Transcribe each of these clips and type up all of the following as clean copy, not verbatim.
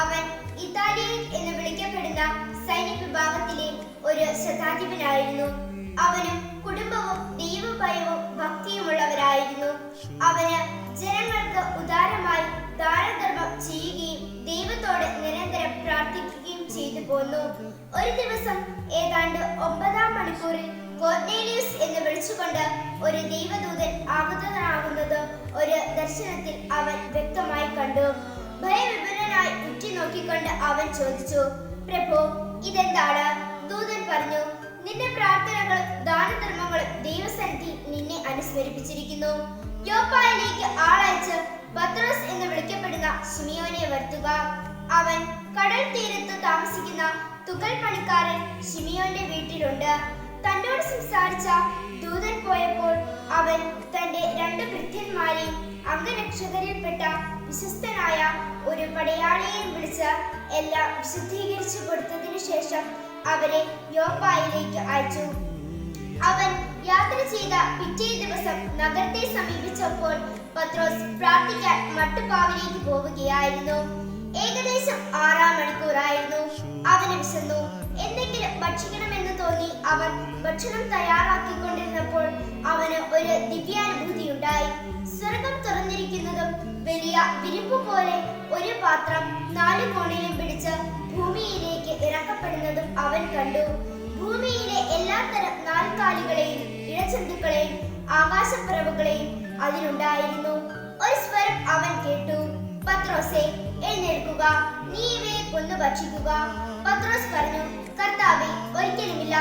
അവൻ ഇതാലിയൻ എന്ന് വിളിക്കപ്പെടുന്ന സൈനിക വിഭാഗത്തിലെ ഒരു ശതാധിപനായിരുന്നു. അവനും കുടുംബവും ദൈവഭയവും ഭക്തിയുമുള്ളവരായിരുന്നു. അവന് ജനങ്ങൾക്ക് ഉദാരമായി ദാനധർമ്മം ചെയ്യുകയും ദൈവത്തോട് നിരന്തരം പ്രാർത്ഥിക്കുകയും ചെയ്തു പോന്നു. ഒരു ദിവസം ഏതാണ്ട് 9-ാം മണിക്കൂറിൽ കോർണേലിയസ് എന്ന് വിളിച്ചുകൊണ്ട് ഒരു ദൈവദൂതൻ ആഗതനാകുന്നത് ഒരു ദർശനത്തിൽ അവൻ വ്യക്തമായി കണ്ടു. ഭയവിഭ്വലനായി ഉറ്റുനോക്കിക്കൊണ്ട് അവൻ ചോദിച്ചു, പ്രഭു, ഇതെന്താണ്? ദൂതൻ പറഞ്ഞു, നിന്റെ പ്രാർത്ഥനകളും ദാനധർമ്മങ്ങളും ദൈവസന്നിധി നിന്നെ അനുസ്മരിപ്പിച്ചിരിക്കുന്നു. യോപ്പായിലേക്ക് ആളയച്ച് പത്രോസ് എന്ന് വിളിക്കപ്പെടുന്ന ശിമിയോനെ വരുത്തുക. അവൻ കടൽ തീരത്ത് താമസിക്കുന്ന തുകൽ പണിക്കാരൻ ശിമിയോന്റെ വീട്ടിലുണ്ട്. തന്നോട് സംസാരിച്ച ദൂതൻ പോയപ്പോൾ അവൻ തന്റെ 2 ഭൃത്യന്മാരെയും അംഗരക്ഷകരിൽപ്പെട്ട വിശ്വസ്തനായ ഒരു പടയാളിയെയും വിളിച്ച് എല്ലാം വിശദീകരിച്ചു കൊടുത്തതിനു ശേഷം അവരെ യോപ്പായിലേക്ക് അയച്ചു. അവൻ യാത്ര ചെയ്ത പിറ്റേ ദിവസം നഗരത്തെ സമീപിച്ചപ്പോൾ പത്രോസ് പ്രാർത്ഥിക്കാൻ മട്ടുപ്പാവിലേക്ക് പോവുകയായിരുന്നു. ഏകദേശം 6-ാം മണിക്കൂറായിരുന്നു. അവന് വിശന്നു. എന്തെങ്കിലും ഭക്ഷിക്കണമെന്ന് തോന്നി അവൻ ഭക്ഷണം തയ്യാറാക്കിക്കൊണ്ടിരുന്നപ്പോൾ അവന് ഒരു ദിവ്യാനുഭൂതി ഉണ്ടായി. സ്വർഗം തുറന്നിരിക്കുന്നതും വലിയ വിരിപ്പ് പോലെ ഒരു പാത്രം 4 കോണിലും പിടിച്ച് ഭൂമിയിലേക്ക് ഇറക്കപ്പെടുന്നതും അവൻ കണ്ടു. ഭൂമിയിലെ എല്ലാത്തരം നാൽക്കാലികളെയും ഇഴജന്തുക്കളെയും ആകാശപ്പറവുകളെയും അതിലുണ്ടായിരുന്നു. ഒരു സ്വരം അവൻ കേട്ടു, പത്രോസേ, എഴുന്നേൽക്കുക, നീ ഇവയെ കൊന്നു ഭക്ഷിക്കുക. പത്രോസ് പറഞ്ഞു, കർത്താവേ, ഒരിക്കലുമില്ല.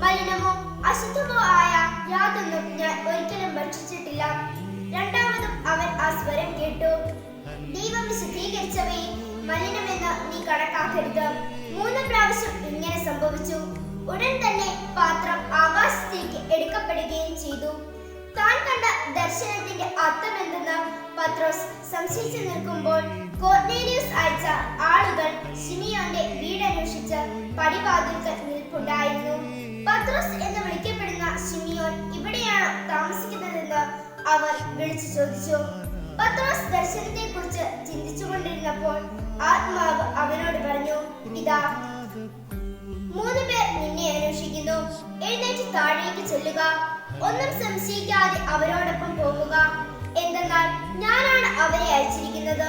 മലിനമോ അശുദ്ധമോ ആയ യാതൊന്നും ഞാൻ ഒരിക്കലും ഭക്ഷിച്ചിട്ടില്ല. രണ്ടാമതും അവൻ ആ സ്വരം കേട്ടു, ദൈവം വിശുദ്ധീകരിച്ചവയെ മലിനമെന്ന് നീ കണക്കാക്കരുത്. 3 പ്രാവശ്യം ഇങ്ങനെ സംഭവിച്ചു. ഉടൻ തന്നെ പാത്രം ആകാശത്തേക്ക് എടുക്കപ്പെടുകയും ചെയ്തു. താൻ കണ്ട ദർശനത്തിന്റെ അർത്ഥമെന്തെന്ന് പത്രോസ് സംശയിച്ചു നിൽക്കുമ്പോൾ കോർണേലിയസ് അയച്ച ആളുകൾ ശിമിയോന്റെ വീടന്വേഷിച്ച് പടിവാതിൽക്കൽ നിൽപ്പുണ്ടായിരുന്നു. പത്രോസ് എന്ന് വിളിക്കപ്പെടുന്ന ശിമിയോൻ ഇവിടെയാണോ താമസിക്കുന്നതെന്ന് അവർ വിളിച്ചു ചോദിച്ചു. പത്രോസ് ദർശനത്തെ കുറിച്ച് ചിന്തിച്ചുകൊണ്ടിരുന്നപ്പോൾ ആത്മാവ് അവനോട് പറഞ്ഞു, ഇതാ 3 പേർ നിന്നെ അന്വേഷിക്കുന്നു. എഴുന്നേറ്റ് താഴേക്ക് ചെല്ലുക. ഒന്നും സംശയിക്കാതെ അവരോടൊപ്പം പോകുക. എന്തെന്നാൽ ഞാനാണ് അവരെ അയച്ചിരിക്കുന്നത്.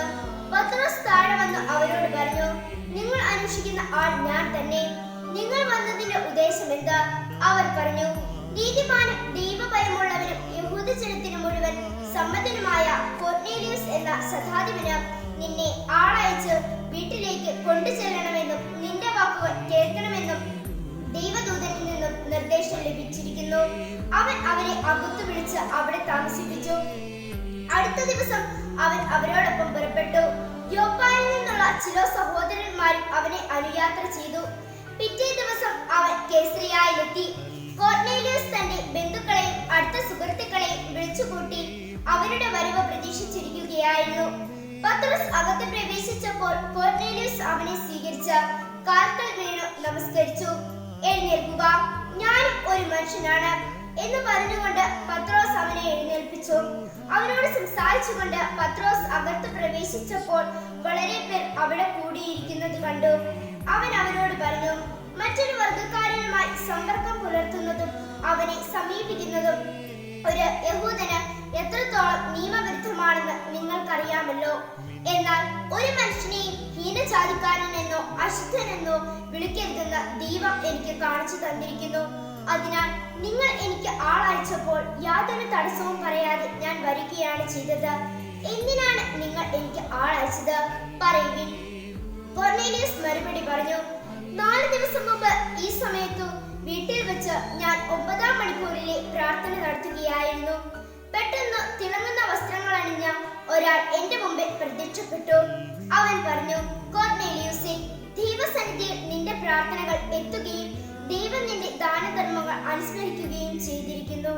പത്രോസ് താഴെ വന്ന് അവരോട് പറഞ്ഞു, നിങ്ങൾ അന്വേഷിക്കുന്ന ആൾ ഞാൻ തന്നെ. നിങ്ങൾ വന്നതിന്റെ ഉദ്ദേശം എന്ത്? അവർ പറഞ്ഞു, നീതിമാനും ദൈവഭയമുള്ളവനും യഹൂദജനത്തിനു മുഴുവൻ സമ്മതനുമായ കോർണേലിയസ് എന്ന ശതാധിപന് നിന്നെ ആളയച്ച് വീട്ടിലേക്ക് കൊണ്ടുചെല്ലണമെന്നും നിന്റെ വാക്കുകൾ കേൾക്കണമെന്നും ദൈവദൂതനിൽ നിന്നും നിർദ്ദേശം ലഭിച്ചിരിക്കുന്നു. അവൻ അവരെ അകത്തു വിളിച്ച് അവിടെ താമസിപ്പിച്ചു. അടുത്ത ദിവസം അവൻ അവരോടൊപ്പം പുറപ്പെട്ടു. യോപ്പായിൽ നിന്നുള്ള ചില സഹോദരന്മാരും അവനെ അനുയാത്ര ചെയ്തു. പിറ്റേ ദിവസം അവൻ കേസറിയയിലെത്തി. കോർണേലിയസ് തന്റെ ബന്ധുക്കളെയും അടുത്ത സുഹൃത്തുക്കളെയും വിളിച്ചുകൂട്ടി അവരുടെ വരവ് പ്രതീക്ഷിച്ചിരിക്കുകയായിരുന്നു. പത്രോസ് അകത്ത് പ്രവേശിച്ചപ്പോൾ കോർണേലിയസ് അവനെ സ്വീകരിച്ച് കാൽക്കൽ വീണു നമസ്കരിച്ചു. എഴുന്നേൽക്കുക, ഞാനും ഒരു മനുഷ്യനാണ് എന്ന് പറഞ്ഞുകൊണ്ട് പത്രോസ് അവനെ എഴുന്നേൽപ്പിച്ചു. അവനോട് സംസാരിച്ചുകൊണ്ട് പത്രോസ് അകത്ത് പ്രവേശിച്ചപ്പോൾ വളരെ പേർ അവിടെ കൂടിയിരിക്കുന്നത് കണ്ടു. അവൻ അവനോട് പറഞ്ഞു, മറ്റൊരു വർഗക്കാരനുമായി സമ്പർക്കം പുലർത്തുന്നതും അവനെ സമീപിക്കുന്നതും ഒരു യഹൂദന് എത്രത്തോളം നിയമവിരുദ്ധമാണെന്ന് നിങ്ങൾക്കറിയാമല്ലോ. എന്നാൽ ഒരു മനുഷ്യനെയും ഹീനജാതിക്കാരനെന്നോ അശുദ്ധനെന്നോ വിളിക്കരുതെന്ന് ദൈവം എനിക്ക് കാണിച്ചു തന്നിരിക്കുന്നു. അതിനാൽ നിങ്ങൾ എനിക്ക് ആളയച്ചപ്പോൾ യാതൊരു തടസ്സവും പറയാതെ ഞാൻ വരികയാണ് ചെയ്തത്. എന്തിനാണ് നിങ്ങൾ എനിക്ക് ആളയച്ചത്? പറയുവിൻ. കോർണേലിയസ് മറുപടി പറഞ്ഞു, 4 ദിവസം മുമ്പ് ഈ സമയത്തു വീട്ടിൽ വെച്ച് ഞാൻ 9-ാം മണിക്കൂറിലെ പ്രാർത്ഥന നടത്തുകയായിരുന്നു. പെട്ടെന്ന് തിളങ്ങുന്ന വസ്ത്രങ്ങൾ അണിഞ്ഞ ഒരാൾ എന്റെ മുമ്പിൽ പ്രത്യക്ഷപ്പെട്ടു. അവൻ പറഞ്ഞു, കോർണേലിയസേ, ദൈവസന്നിധിയിൽ നിന്റെ പ്രാർത്ഥനകൾ എത്തുകയും ദൈവം നിന്റെ ദാനധർമ്മങ്ങൾ അനുസ്മരിക്കുകയും ചെയ്തിരിക്കുന്നു.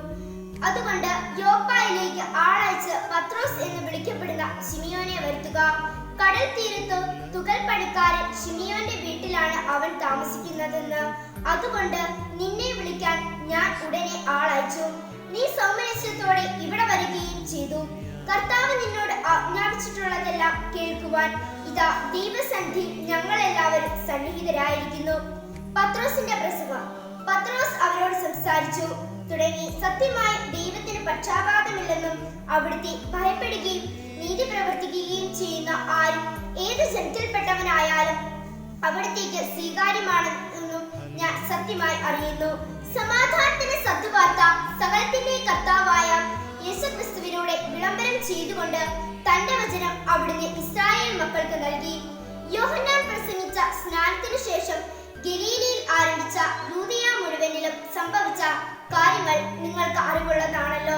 അതുകൊണ്ട് യോപ്പായിലേക്ക് ആളയച്ച് പത്രോസ് എന്ന് വിളിക്കപ്പെടുന്ന ശിമിയോനെ വരുത്തുക. കടൽ തീരത്ത് തുകൽ പണിക്കാരൻ ശിമിയോന്റെ വീട്ടിലാണ് അവൻ താമസിക്കുന്നതെന്ന്. അതുകൊണ്ട് നിന്നെ വിളിക്കാൻ ഞാൻ ഉടനെ ആളയച്ചു. നീ സൗമനസ്യത്തോടെ ഇവിടെ വരികയും ചെയ്തു. കർത്താവ് നിന്നോട് ആജ്ഞാപിച്ചിട്ടുള്ളതെല്ലാം കേൾക്കുവാൻ ഇതാ ദൈവസന്നിധിയിൽ ഞങ്ങൾ എല്ലാവരും സന്നിഹിതരായിരിക്കുന്നു. പത്രോസിന്റെ പ്രസംഗം. പത്രോസ് അവരോട് സംസാരിച്ചു തുടങ്ങി, സത്യമായി ദൈവത്തിന് പക്ഷാപാതമില്ലെന്നും അവിടുത്തെ ഭയപ്പെടുകയും നീതി പ്രവർത്തിക്കുകയും ചെയ്യുന്ന ആരും ഏത് ജനത്തിൽപ്പെട്ടവനായാലും അവിടത്തേക്ക് സ്വീകാര്യമാണെന്നും ഞാൻ സത്യമായി അറിയുന്നു. സമാധാനത്തിന്റെ സദ്വാർത്ത സകലത്തിന്റെ കർത്താവായ യേശുക്രിസ്തുവിനോട് വിളംബരം ചെയ്തുകൊണ്ട് തന്റെ വചനം അവിടുന്ന് ഇസ്രായേൽ മക്കൾക്ക് നൽകി. യോഹന്നാൻ പ്രസംഗിച്ച സ്നാനത്തിനു ശേഷം ഗലീലയിൽ ആരംഭിച്ച യൂദയ മുഴുവനിലും സംഭവിച്ച കാര്യങ്ങൾ നിങ്ങൾക്ക് അറിവുള്ളതാണല്ലോ.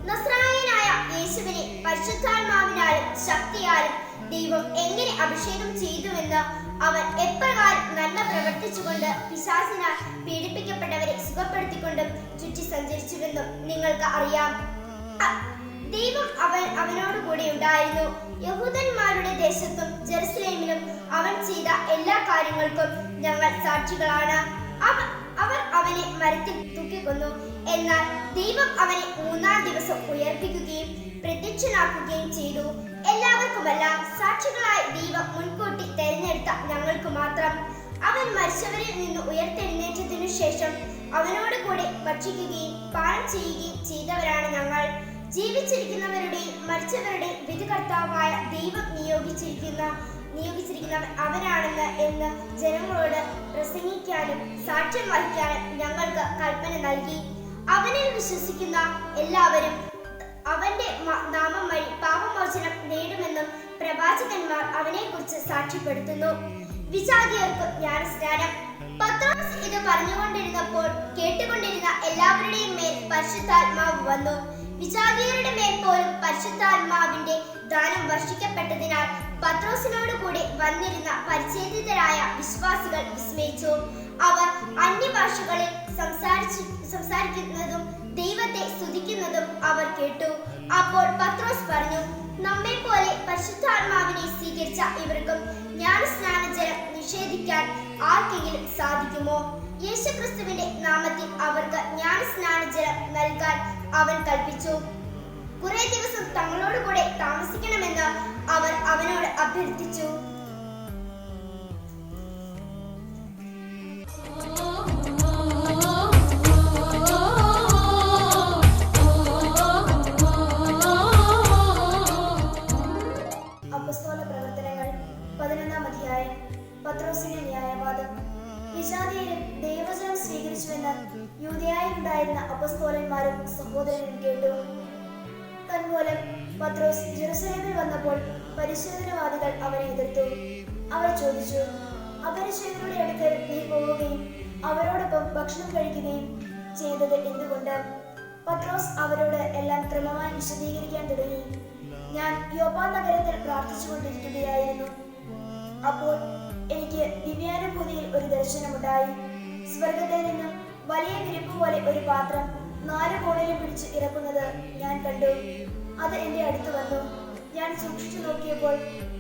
നസ്രായനായ യേശുവിനെ പരിശുദ്ധാത്മാവിനാലും ശക്തിയാലും ദൈവം എങ്ങനെ അഭിഷേകം ചെയ്തുവെന്ന് അവൻ എപ്രകാരം നന്മ പ്രവർത്തിച്ചുകൊണ്ട് പിശാചിനാൽ പീഡിപ്പിക്കപ്പെട്ടവരെ സുഖപ്പെടുത്തിക്കൊണ്ടും ചുറ്റി സഞ്ചരിച്ചുവെന്നും നിങ്ങൾക്ക് അറിയാം. ദൈവം അവനോട് കൂടെ ഉണ്ടായിരുന്നു. യഹൂദന്മാരുടെ ദേശത്തും ജെറുസലേമിലും അവൻ ചെയ്ത എല്ലാ കാര്യങ്ങൾക്കും ഞങ്ങൾ സാക്ഷികളാണ്. അവർ അവനെ മരത്തിൽ തൂക്കിക്കൊന്നു. എന്നാൽ ദൈവം അവനെ മൂന്നാം ദിവസം ഉയർപ്പിക്കുകയും പ്രത്യക്ഷനാക്കുകയും ചെയ്തു. എല്ലാവർക്കുമല്ല, സാക്ഷികളായ ദൈവം മുൻകൂട്ടി തെരഞ്ഞെടുത്ത ഞങ്ങൾക്ക് മാത്രം. അവൻ മരിച്ചവരിൽ നിന്ന് ഉയർത്തെഴുന്നേറ്റതിനു ശേഷം അവനോട് കൂടെ ഭക്ഷിക്കുകയും പാനം ചെയ്യുകയും ചെയ്തവരാണ് ഞങ്ങൾ. ജീവിച്ചിരിക്കുന്നവരുടെയും മരിച്ചവരുടെയും വിധികർത്താവായ ദൈവം നിയോഗിച്ചിരിക്കുന്നവൻ അവനാണെന്ന് എന്ന് ജനങ്ങളോട് പ്രസംഗിക്കാനും സാക്ഷ്യം വഹിക്കാനും ഞങ്ങൾക്ക് കൽപ്പന നൽകി. അവനിൽ വിശ്വസിക്കുന്ന എല്ലാവരും അവന്റെ നാമം വഴി പാപമോചനം നേടുമെന്നും പ്രവാചകന്മാർ അവനെക്കുറിച്ച് സാക്ഷ്യപ്പെടുത്തുന്നു. വിജാതിയർക്ക് ജ്ഞാനസ്നാനം. പത്രോസ് ഇത് പറഞ്ഞുകൊണ്ടിരുന്നപ്പോൾ കേട്ടുകൊണ്ടിരുന്ന എല്ലാവരുടെയും മേൽ പരിശുദ്ധാത്മാവ് വന്നു. വിജാതിയരുടെ മേൽ പോലും പരിശുദ്ധാത്മാവിന്റെ ദാനം വർഷിക്കപ്പെട്ടതിനാൽ പത്രോസിനോട് കൂടെ വന്നിരുന്ന പരിച്ഛേദിതരായ വിശ്വാസികൾ വിസ്മയിച്ചു. അവർ അന്യഭാഷകളിൽ സംസാരിക്കുന്നതും ദൈവത്തെ സ്തുതിക്കുന്നതും അവർ കേട്ടു. അപ്പോൾ പത്രോസ് പറഞ്ഞു, നമ്മെ പോലെ പരിശുദ്ധാത്മാവിനെ സ്വീകരിച്ച ഇവർക്കും ജ്ഞാനസ്നാനജലം നിഷേധിക്കാൻ ആർക്കെങ്കിലും സാധിക്കുമോ? യേശുക്രിസ്തുവിന്റെ നാമത്തിൽ അവർക്ക് ജ്ഞാനസ്നാനജലം നൽകാൻ അവൻ കൽപ്പിച്ചു. കുറെ ദിവസം തങ്ങളോട് കൂടെ താമസിക്കണമെന്ന് അവർ അവനോട് അഭ്യർത്ഥിച്ചു. അപ്പോസ്തല പ്രവർത്തനങ്ങൾ 11-ാം അധ്യായം. പത്രോസിന്റെ ന്യായവാദം. വിജാതിയരും ദൈവവചനം സ്വീകരിച്ചുവെന്ന് യൂദയായിലുണ്ടായിരുന്ന അപ്പോസ്തലന്മാരും സഹോദരനും കേട്ടു. തന്മൂലം പത്രോസ് ജെറുസലേമിൽ വന്നപ്പോൾ പരിശോധനവാദികൾ അവനെ എതിർത്തു. അവർ ചോദിച്ചു, അപരിചിതരുടെ അടുക്കൽ നീ പോവുകയും അവരോടൊപ്പം ഭക്ഷണം കഴിക്കുകയും ചെയ്തത് എന്തുകൊണ്ട്? പത്രോസ് അവരോട് എല്ലാം ക്രമമായി വിശദീകരിക്കാൻ തുടങ്ങി. ഞാൻ യോപ്പ നഗരത്തിൽ പ്രാർത്ഥിച്ചുകൊണ്ടിരിക്കുകയായിരുന്നു. അപ്പോൾ എനിക്ക് ദിവ്യാനുഭൂതിയിൽ ഒരു ദർശനമുണ്ടായി. സ്വർഗത്തിൽ നിന്നും വലിയ വിരിപ്പ് പോലെ ഒരു പാത്രം 4 കോണിലും പിടിച്ച് ഇറക്കുന്നത് ഞാൻ കണ്ടു. അത് എന്റെ അടുത്ത് വന്നു. ഞാൻ സൂക്ഷിച്ചു നോക്കിയപ്പോൾ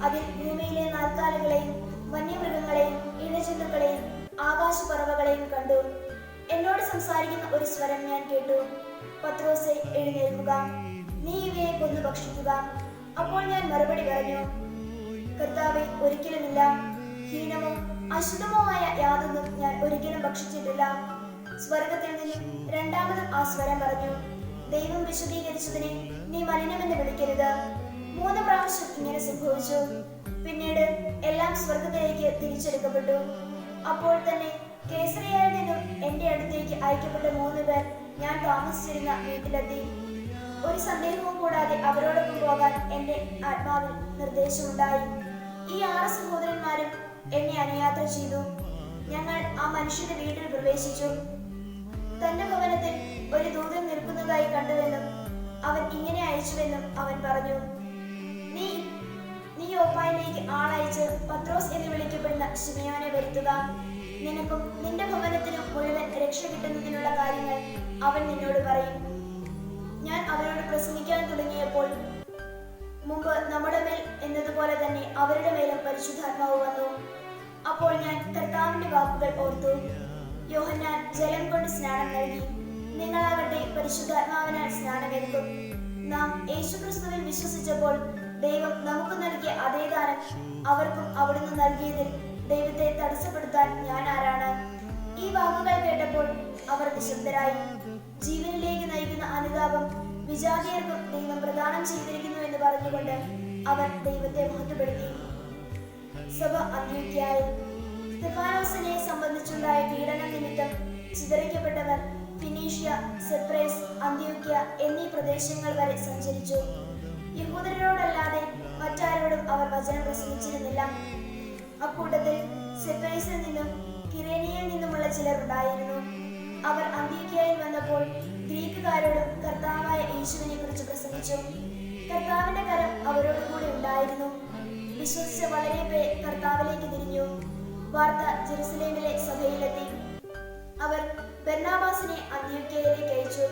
അതിൽ ഭൂമിയിലെ നാൽക്കാലികളെയും വന്യമൃഗങ്ങളെയും ഇഴജന്തുക്കളെയും ആകാശപ്പറവകളെയും കണ്ടു. എന്നോട് സംസാരിക്കുന്ന ഒരു സ്വരം ഞാൻ കേട്ടു, പത്രോസേ, എഴുന്നേൽക്കുക, നീ ഇവയെ കൊന്നു ഭക്ഷിക്കുക. അപ്പോൾ ഞാൻ മറുപടി പറഞ്ഞു, കർത്താവേ, ഒരിക്കലുമില്ല. ഹീനമോ അശുദ്ധമോ ആയ യാതൊന്നും ഞാൻ ഒരിക്കലും ഭക്ഷിച്ചിട്ടില്ല. സ്വർഗത്തിൽ നിന്നും രണ്ടാമതും ആ സ്വരം പറഞ്ഞു, ദൈവം വിശദീകരിച്ചതിനെ നീ മലിനമെന്ന് വിളിക്കരുത്. 3 പ്രാവശ്യം ഇങ്ങനെ സംഭവിച്ചു. പിന്നീട് എല്ലാം സ്വർഗത്തിലേക്ക് തിരിച്ചെടുക്കപ്പെട്ടു. അപ്പോൾ തന്നെ കേസറിയയിൽ നിന്നും എന്റെ അടുത്തേക്ക് അയക്കപ്പെട്ട 3 പേർ ഞാൻ താമസിച്ചിരുന്ന വീട്ടിലെത്തി. ഒരു സന്ദേഹവും കൂടാതെ അവരോടൊപ്പം പോകാൻ എന്റെ ആത്മാവിൽ നിർദ്ദേശമുണ്ടായി. ഈ 6 സഹോദരന്മാരും എന്നെ അനുയാത്ര ചെയ്തു. ഞങ്ങൾ ആ മനുഷ്യന്റെ വീട്ടിൽ പ്രവേശിച്ചു. തന്റെ ഭവനത്തിൽ ഒരു ദൂതൻ നിൽക്കുന്നതായി കണ്ടുവെന്നും അവൻ ഇങ്ങനെ അയച്ചുവെന്നും അവൻ പറഞ്ഞു, നീ യോപ്പായിലേക്ക് ആളയച്ച് പത്രോസ് എന്ന് വിളിക്കപ്പെടുന്ന ശിമയോനെ വരുത്തുക. നിനക്കും നിന്റെ ഭവനത്തിനും മുഴുവൻ രക്ഷ കിട്ടുന്നതിനുള്ള കാര്യങ്ങൾ അവൻ നിന്നോട് പറയും. ഞാൻ അവരോട് പ്രസംഗിക്കാൻ തുടങ്ങിയപ്പോൾ മുമ്പ് നമ്മുടെ മേൽ എന്നതുപോലെ തന്നെ അവരുടെ മേലും പരിശുദ്ധാത്മാവ് വന്നു. അപ്പോൾ ഞാൻ കർത്താവിന്റെ വാക്കുകൾ ഓർത്തു. യോഹന്നാൻ ജലം കൊണ്ട് സ്നാനം നൽകി, നിങ്ങളാകട്ടെ പരിശുദ്ധാത്മാവിനാൽ സ്നാനമേൽക്കും. നാം യേശുക്രിസ്തുവിൽ വിശ്വസിച്ചപ്പോൾ ദൈവം നമുക്ക് നൽകിയ അതേ ദാനം അവർക്കും അവിടുന്ന് നൽകിയതിൽ ദൈവത്തെ തടസ്സപ്പെടുത്താൻ ഞാൻ ആരാണ്? ഈ വാക്കുകൾ കേട്ടപ്പോൾ അവർ നിശബ്ദരായി. ജീവനിലേക്ക് നയിക്കുന്ന അനുതാപം വിജാതിയർക്കും ദൈവം പ്രദാനം ചെയ്തിരിക്കുന്നു എന്ന് പറഞ്ഞുകൊണ്ട് അവർ ദൈവത്തെ മഹത്വപ്പെടുത്തി. സഭ അന്ത്യോക്യയിൽ സ്തെഫാനോസിനെ സംബന്ധിച്ചുണ്ടായ പീഡനം നിമിത്തം ചിതറിക്കപ്പെട്ടവർ ഫിനീഷ്യ, സെപ്രേസ്, അന്ത്യോക്യ എന്നീ പ്രദേശങ്ങൾ വരെ സഞ്ചരിച്ചു. യഹൂദരോടല്ലാതെ മറ്റാരോടും അവർ വചനം പ്രസംഗിച്ചിരുന്നില്ല. അക്കൂട്ടത്തിൽ സെപ്രേസിൽ നിന്നും കിരേനിയിൽ നിന്നുമുള്ള ചിലർ ഉണ്ടായിരുന്നു. അവർ അന്ത്യോക്യയിൽ വന്നപ്പോൾ ഗ്രീക്കുകാരോടും കർത്താവായ യേശുവിനെ കുറിച്ച് പ്രസംഗിച്ചു. കർത്താവിന്റെ കരം അവരോട് കൂടെ ഉണ്ടായിരുന്നു. വിശ്വസിച്ച വളരെ പേർ കർത്താവിലേക്ക് തിരിഞ്ഞു. വാർത്ത ജെറുസലേമിലെ സഭയിലെത്തി. അവർ ബർന്നാബാസിനെ അന്ത്യോക്യയിലേക്ക് അയച്ചു.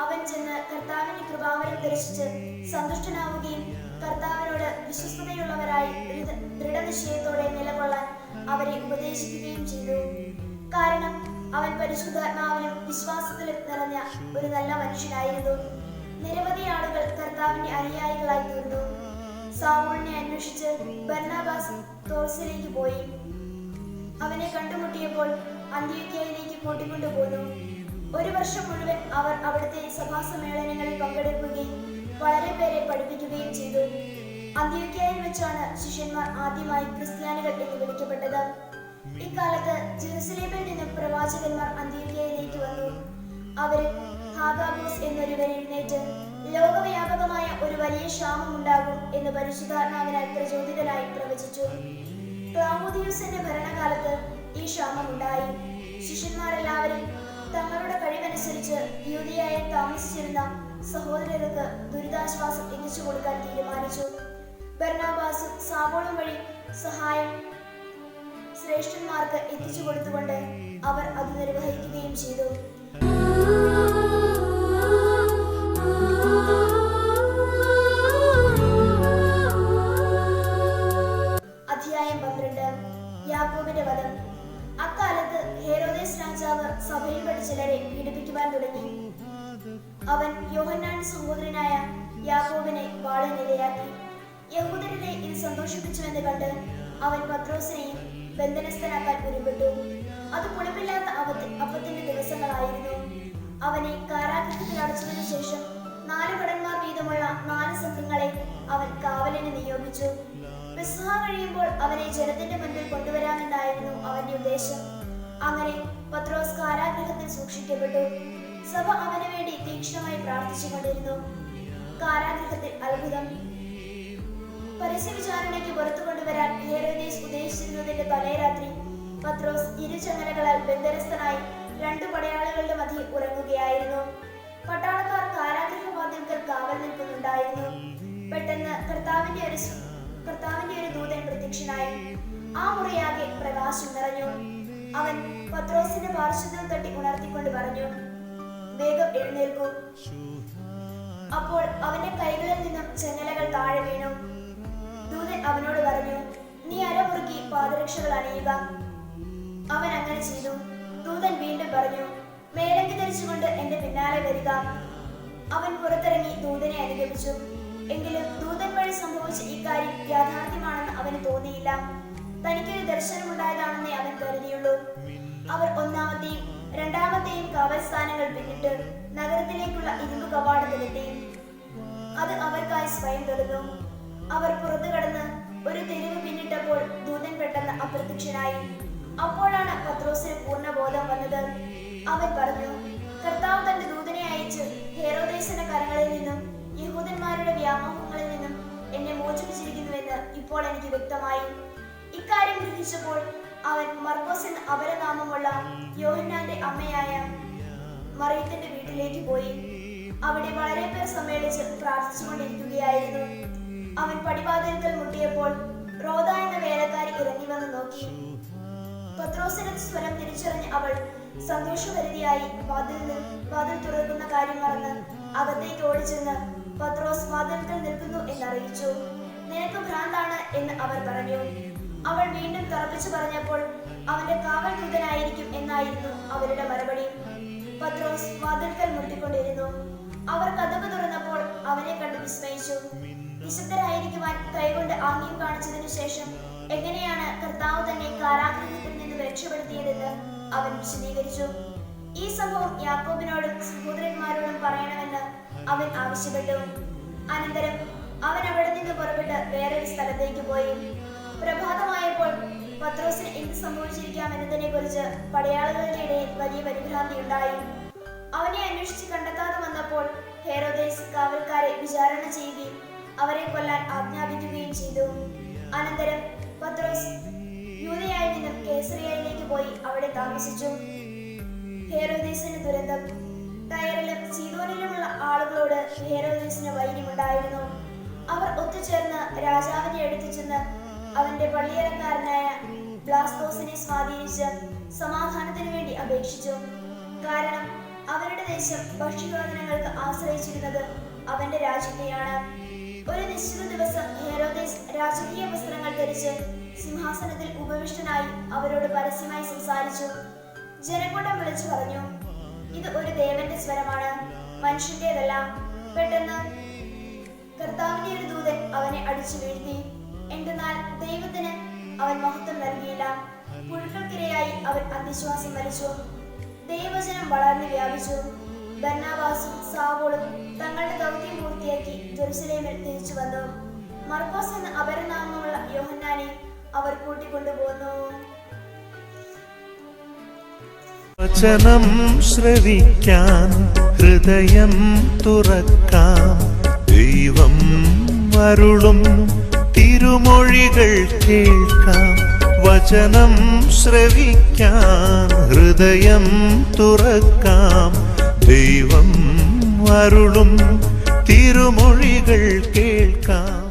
അവൻ ചെന്ന് കർത്താവിന്റെ കൃപാവരം ദർശിച്ച് സന്തുഷ്ടനാവുകയും കർത്താവിനോട് വിശ്വസ്തതയുള്ളവരായി ദൃഢനിശ്ചയത്തോടെ നിലകൊള്ളാൻ അവരെ ഉപദേശിക്കുകയും ചെയ്തു. കാരണം അവൻ പരിശുദ്ധാത്മാവിലും വിശ്വാസത്തിലും നിറഞ്ഞ ഒരു നല്ല മനുഷ്യനായിരുന്നു. നിരവധി ആളുകൾ കർത്താവിന്റെ അനുയായികളായി തീർന്നു. സാവൂളിനെ അന്വേഷിച്ച് ബർന്നാബാസ് തോർസിലേക്ക് പോയി. അവനെ കണ്ടുമുട്ടിയപ്പോൾ അന്ത്യോക്യയിലേക്ക് കൂട്ടിക്കൊണ്ടുപോന്നു. ഒരു വർഷം മുഴുവൻ അവർ അവിടുത്തെ സഭാസമ്മേളനങ്ങളിൽ പങ്കെടുക്കുകയും വളരെ പേരെ പഠിപ്പിക്കുകയും ചെയ്തു. അന്ത്യോക്യയിൽ വെച്ചാണ് ശിഷ്യന്മാർ ആദ്യമായി ക്രിസ്ത്യാനികൾ എന്ന് വിളിക്കപ്പെട്ടത്. ഇക്കാലത്ത് ജെറുസലേമിൽ നിന്നും പ്രവാചകന്മാർ അന്ത്യോക്യയിലേക്ക് വന്നു. അവരിൽ ഹാഗാബൂസ് എന്നൊരുവൻ എഴുന്നേറ്റ് ലോകവ്യാപകമായ ഒരു വലിയ ക്ഷാമം ഉണ്ടാകും എന്ന് പരിശുദ്ധാത്മാവിനാൽ പ്രചോദിതനായി പ്രവചിച്ചു. ക്ലൗദിയൂസിന്റെ ഭരണകാലത്ത് ഈ ക്ഷാമം ഉണ്ടായി. ശിഷ്യന്മാരെല്ലാവരും തങ്ങളുടെ കഴിവനുസരിച്ച് യൂദയായിൽ താമസിച്ചിരുന്ന സഹോദരർക്ക് ദുരിതാശ്വാസം എത്തിച്ചു കൊടുക്കാൻ തീരുമാനിച്ചു. ബർന്നാബാസും സാവോളും വഴി സഹായം ശ്രേഷ്ഠന്മാർക്ക് എത്തിച്ചു കൊടുത്തുകൊണ്ട് അവർ അത് നിർവഹിക്കുകയും ചെയ്തു. അധ്യായം 12. യാക്കോബിന്റെ വധം. അക്കാലത്ത് ഹെരോദേസ് രാജാവ് സഭയിൽപ്പെട്ട ചിലരെ പീഡിപ്പിക്കുവാൻ തുടങ്ങി. അവൻ യോഹന്നാന്റെ സഹോദരനായ യാക്കോബിനെ വാളിനിരയാക്കി. യഹൂദരെ ഇത് സന്തോഷിപ്പിച്ചുവെന്ന് കണ്ട് അവൻ പത്രോസിനെയും ബന്ധനസ്ഥനാക്കാൻ ഒരുപ്പെട്ടു. അത് പുളിപ്പില്ലാത്ത അപ്പത്തിന്റെ ദിവസങ്ങളായിരുന്നു. അവനെ കാരാഗൃഹത്തിൽ അടച്ചതിനു ശേഷം 4 ഭടന്മാർ വീതമുള്ള 4 സംഘങ്ങളെ അവൻ കാവലിന് നിയോഗിച്ചു. പെസഹ കഴിയുമ്പോൾ അവനെ ജനത്തിന്റെ മുൻപിൽ കൊണ്ടുവരാമെന്നായിരുന്നു അവന്റെ ഉദ്ദേശം. അങ്ങനെ പത്രോസ് കാരാഗൃഹത്തിൽ സൂക്ഷിക്കപ്പെട്ടു. സഭ അവന് വേണ്ടി തീക്ഷ്ണമായി പ്രാർത്ഥിച്ചുകൊണ്ടിരുന്നു. കാരാഗൃഹത്തിൽ അത്ഭുതം. പരസ്യവിചാരണയ്ക്ക് പുറത്തു കൊണ്ടുവരാൻ ഹെരോദേസ് ഉദ്ദേശിച്ചിരുന്നതിന്റെ തലേരാത്രി പത്രോസ് ഇരുചങ്ങലകളാൽ ബന്ധനസ്ഥനായി 2 പടയാളികളുടെ മധ്യേ ഉറങ്ങുകയായിരുന്നു. പട്ടാളക്കാർ കാരാഗൃഹവാതിൽക്കൽ കാവൽ നിൽക്കുന്നുണ്ടായിരുന്നു. പെട്ടെന്ന് കർത്താവിന്റെ ഒരു ദൂതൻ പ്രത്യക്ഷനായി. ആ മുറിയാകെ പ്രകാശം നിറഞ്ഞു. അവൻ പത്രോസിന്റെ പാർശ്വത്തിൽ തട്ടി ഉണർത്തിക്കൊണ്ട് പറഞ്ഞു, വേഗം എഴുന്നേൽക്കൂ. അപ്പോൾ അവന്റെ കൈകളിൽ നിന്നും ചങ്ങലകൾ താഴെ വീണു. ദൂതൻ അവനോട് പറഞ്ഞു, നീ അരമുറുക്കി പാദരക്ഷകൾ അണിയുക. അവൻ അങ്ങനെ ചെയ്തു. ദൂതൻ വീണ്ടും പറഞ്ഞു, മേലങ്കി ധരിച്ചുകൊണ്ട് എന്റെ പിന്നാലെ വരിക. അവൻ പുറത്തിറങ്ങി ദൂതനെ അനുഗമിച്ചു. എങ്കിലും ദൂതൻ വഴി സംഭവിച്ച ഇക്കാര്യം യാഥാർത്ഥ്യമാണെന്ന് അവന് തോന്നിയില്ല. തനിക്കൊരു ദർശനമുണ്ടായതാണെന്നേ അവൻ കരുതിയുള്ളൂ. അവർ 1-ാമത്തെയും 2-ാമത്തെയും കാവൽ സ്ഥാനങ്ങൾ പിന്നിട്ട് നഗരത്തിലേക്കുള്ള ഇരുമ്പ് കവാടത്തിലെത്തി. അത് അവർക്കായി സ്വയം തുറന്നു. അവർ പുറത്തു കടന്ന് ഒരു തെരുവ് പിന്നിട്ടപ്പോൾ ദൂതൻ പെട്ടെന്ന് അപ്രത്യക്ഷനായി. അപ്പോഴാണ് പത്രോസിന് പൂർണ്ണബോധം വന്നത്. അവൻ പറഞ്ഞു, കർത്താവ് തന്റെ ദൂതനെ അയച്ച് ഹെരോദേസിന്റെ കരങ്ങളിൽ നിന്നും യഹൂദന്മാരുടെ വ്യാമോഹങ്ങളിൽ നിന്നും എന്നെ മോചിപ്പിച്ചിരിക്കുന്നുവെന്ന് ഇപ്പോൾ എനിക്ക് വ്യക്തമായി. ഇക്കാര്യം ഗ്രഹിച്ചപ്പോൾ അവൻ മർക്കോസ് എന്ന അപരനാമമുള്ള യോഹന്നാന്റെ അമ്മയായ മറിയത്തിന്റെ വീട്ടിലേക്ക് പോയി. അവിടെ വളരെ പേർ സമ്മേളിച്ച് പ്രാർത്ഥിച്ചുകൊണ്ടിരിക്കുകയായിരുന്നു. അവൻ പടിവാതിൽക്കൽ മുട്ടിയപ്പോൾ റോദ എന്ന വേലക്കാരി ഇറങ്ങി വന്ന് നോക്കി. പത്രോസിന്റെ സ്വരം തിരിച്ചറിഞ്ഞ് അവൾ സന്തോഷഭരിതയായി വാതിൽ തുറക്കുന്ന കാര്യം മറന്ന് അകത്തേക്ക് ഓടിച്ചെന്ന് പത്രോസ് വാതിൽക്കൽ നിൽക്കുന്നു എന്നറിയിച്ചു. നിനക്ക് ഭ്രാന്താണ് എന്ന് അവർ പറഞ്ഞു. അവൾ വീണ്ടും തറപ്പിച്ചു പറഞ്ഞപ്പോൾ അവന്റെ കാവൽ ദൂതനായിരിക്കും എന്നായിരുന്നു അവരുടെ മറുപടി. പത്രോസ് വാതിൽക്കൽ മുട്ടിക്കൊണ്ടിരുന്നു. അവർ കതക് തുറന്നപ്പോൾ അവനെ കണ്ട് വിസ്മയിച്ചു. നിശബ്ദരായിരിക്കുവാൻ കൈകൊണ്ട് ആംഗ്യം കാണിച്ചതിനു ശേഷം എങ്ങനെയാണ് കർത്താവ് തന്നെ കാരാഗൃഹത്തിൽ നിന്ന് രക്ഷപ്പെടുത്തിയതെന്ന് അവൻ വിശദീകരിച്ചു. ഈ സംഭവം യാക്കോബിനോടും സഹോദരന്മാരോടും പറയണമെന്ന് അവൻ ആവശ്യപ്പെട്ടു. അനന്തരം അവൻ അവിടെ നിന്ന് പുറപ്പെട്ട് വേറൊരു സ്ഥലത്തേക്ക് പോയി. പ്രഭാതമായപ്പോൾ പത്രോസിന് എന്ത് സംഭവിച്ചിരിക്കാം എന്നതിനെ കുറിച്ച് പടയാളികളുടെ ഇടയിൽ വലിയ പരിഭ്രാന്തി ഉണ്ടായി. അവനെ അന്വേഷിച്ച് കണ്ടെത്താതെ വന്നപ്പോൾ ഹെരോദേസ് കാവൽക്കാരെ വിചാരണ ചെയ്യുകയും അവരെ കൊല്ലാൻ ആജ്ഞാപിക്കുകയും ചെയ്തു. അനന്തരം പത്രോസ് യൂദയായിൽ നിന്നും കേസറിയയിലേക്ക് പോയി അവിടെ താമസിച്ചു. ഹെരോദേസിന് ദുരന്തം. ടയറിലും സീദോനിലുമുള്ള ആളുകളോട് ഹെരോദേസിന് വൈര്യമുണ്ടായിരുന്നു. അവർ ഒത്തുചേർന്ന് രാജാവിനെ അടുത്ത് ചെന്ന് അവന്റെ പള്ളിയറക്കാരനായ ബ്ലാസ്തോസിനെ സ്വാധീനിച്ച് സമാധാനത്തിനു വേണ്ടി അപേക്ഷിച്ചു. കാരണം അവരുടെ ദേശം ഭക്ഷ്യയോജനങ്ങൾക്ക് ആശ്രയിച്ചിരുന്നത് അവന്റെ രാജ്യത്തെയാണ്. ഒരു നിശ്ചിത ദിവസം ഹെരോദേസ് രാജകീയ വസ്ത്രങ്ങൾ ധരിച്ച് സിംഹാസനത്തിൽ ഉപവിഷ്ടനായി അവരോട് പരസ്യമായി സംസാരിച്ചു. ജനക്കൂട്ടം വിളിച്ചു പറഞ്ഞു, ഇത് ഒരു ദേവന്റെ സ്വരമാണ്, മനുഷ്യന്റേതല്ല. പെട്ടെന്ന് കർത്താവിന്റെ ഒരു ദൂതൻ അവനെ അടിച്ചു വീഴ്ത്തി. എന്തെന്നാൽ ദൈവത്തിന് അവൻ മഹത്വം നൽകിയില്ല. പുഴുക്കൾക്കിരയായി അവൻ അന്ത്യശ്വാസം വലിച്ചു. ദൈവവചനം വളർന്നു വ്യാപിച്ചു. ബർന്നബാസും സാവൂളും തങ്ങളുടെ ദൗത്യം പൂർത്തിയാക്കി ജെറുസലേമിൽ തിരിച്ചു വന്നു. മർക്കോസ് എന്ന അപരനാമമുള്ള യോഹന്നാനെ അവർ കൂട്ടിക്കൊണ്ടുപോന്നു. വചനം ശ്രവിക്കാൻ ഹൃദയം തുറക്കാം. ദൈവം അരുളും തിരുമൊഴികൾ കേൾക്കാം. വചനം ശ്രവിക്കാൻ ഹൃദയം തുറക്കാം. ദൈവം അരുളും തിരുമൊഴികൾ കേൾക്കാം.